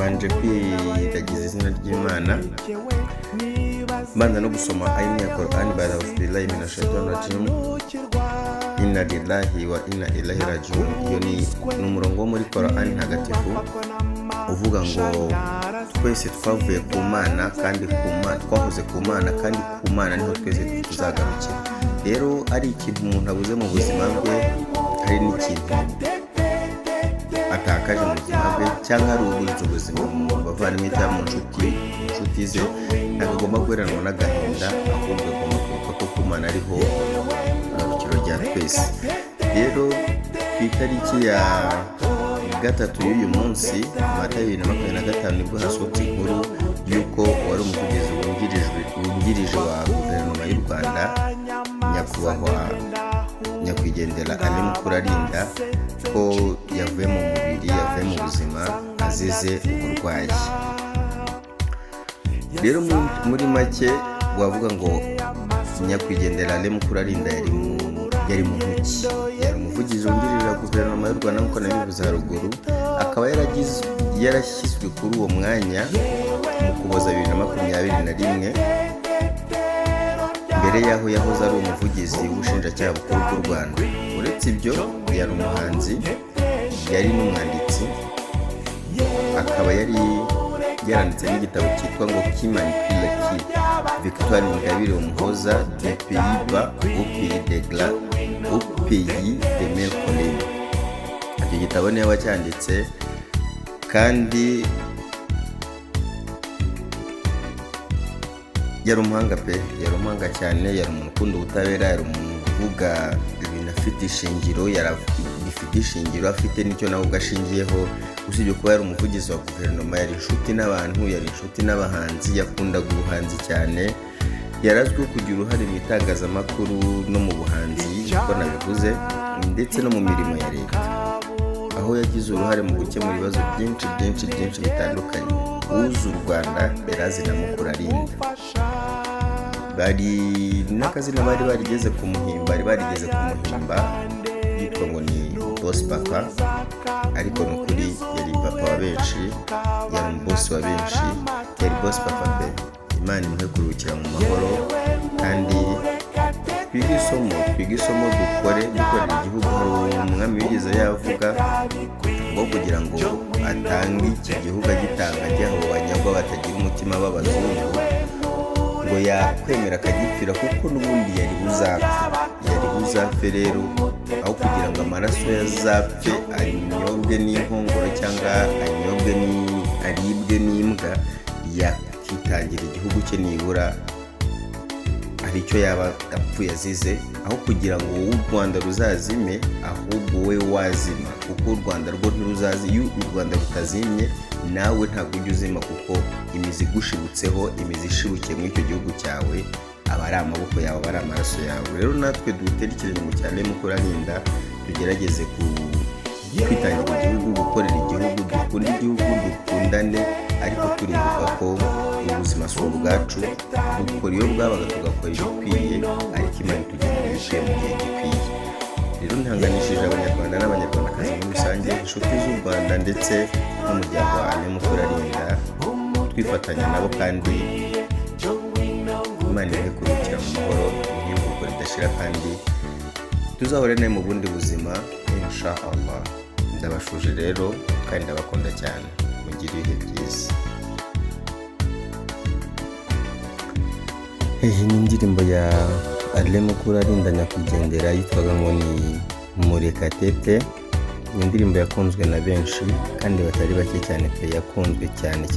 mbanje kwiragiza izina ry'Imana mbanza no gusoma aya ya Qur'an billahi minash shaitani rajim inna lillahi wa inna ilaihi rajiun. Iyo ni umurongo wo muri Qur'an ntagatifu uvuga ngo twese twavuye ku Mana kandi ku Mana twahoze ku Mana kandi ku Mana niho twese tuzagarukira. Rero ari ikintu umuntu abuze mu buzima bwe, hari n'ikintu atakaje mu buzima bwe cyangwa ari ubuze ubuzima mu bavandimwe cyangwa mu nshuti ze, agomba guheranwa n'agahinda, ahubwo agomba kwibuka ko ku Mana ariho garukiro rya twese. Rero ku itariki ya gatatu y'uyu munsi Mata 2025 nibwo hasohotse inkuru y'uko wari umuvugizi wungirije wa guverinoma y'u Rwanda nyakubahwa nyakwigendera Ali Mukurarinda ko yavuye mu mubiri, yavuye mu buzima azize uburwayi. Rero muri make wavuga ngo nyakwigendera Ali Mukurarinda yari mu ntoki, yari umuvugizi wungirije wa guverinoma y'u Rwanda nk'uko nabivuze haruguru, akaba yarashyizwe kuri uwo mwanya mu Ukuboza 2021. Mbere yaho yahoze ari umuvugizi w'ubushinjacyaha bukuru bw'u Rwanda. Uretse ibyo, yari umuhanzi, yari n'umwanditsi, akaba yari yaranditse n'igitabo cyitwa ngo Kimanipula Ki Victoire Ingabire Umuhoza de Pays-Bas au pays de Mercolin. Icyo gitabo niwe wacyanditse kandi yari umuhanga pe, yari umuhanga cyane, yari umuntu ukunda ubutabera, yari umuntu uvuga ibintu afite ishingiro, bifite ishingiro, afite n'icyo nawe ugashingiyeho. Usibye kuba yari umuvugizi wa guverinoma, yari inshuti n'abantu, yari inshuti n'abahanzi, yakundaga ubuhanzi cyane, yarazwiho kugira uruhare mu itangazamakuru no mu buhanzi uko nabivuze, ndetse no mu mirimo ya leta, aho yagize uruhare mu gukemura ibibazo byinshi bitandukanye. Uzi u Rwanda Erazi na Mukurarinda bari n'akazina bari barigeze kumuhimba yitwa ngo ni Boss Papa, ariko n'ukuri yari papa wa benshi, yari umubosi wa benshi, yari Boss Papa pe. Imana imuhe kuruhukira mu mahoro kandi twiga isomo dukorera igihugu. Hari umwami wigeze yavuga ngo kugira ngo atange iki gihugu agitanga ajya aho banyagwa batagira umutima b'abazungu, ngo yakwemera akagipfira kuko n'ubundi yari buzapfe. Rero aho kugira ngo amaraso yazapfe anyobwe n'inkongoro cyangwa aribwe n'imbwa, yakitangira igihugu cye nibura hari icyo yaba apfuye azize, aho kugira ngo wowe u Rwanda ruzazime, ahubwo we wazima, kuko u Rwanda rwo ntiruzazi. Iyo u Rwanda rutazimye nawe ntabwo ujya uzima, kuko imizi igushibutseho, imizi ishibukiye muri icyo gihugu cyawe aba ari amaboko yawe, aba ari amaraso yawe. Rero natwe dutere ikirenge cyane Mukurarinda, tugerageze kwitangira igihugu, gukorera igihugu, dukunda igihugu, dukundane, ariko turibuka ko ubuzima si ubwacu, dukora iyo bwabaga tugakora ibikwiye, ariko Imana itugenera ibikwiye mu gihe gikwiye. Rero ntihanganishije Abanyarwanda n'Abanyarwandakazi muri rusange, inshuti z'u Rwanda ndetse n'umuryango wa Ali Mukurarinda, twifatanya nabo kandi Imana imuhe kuruhukira mu mahoro, iruhuko ridashira, kandi tuzahore nawe mu bundi buzima inshallah. Ndabashuje rero kandi ndabakunda cyane, mugire ibihe byiza. Iyi ni indirimbo ya Ali Mukurarinda nyakwigendera yitwaga ngo ni Murekatete. Ni indirimbo yakunzwe na benshi kandi batari bake cyane pe, yakunzwe cyane.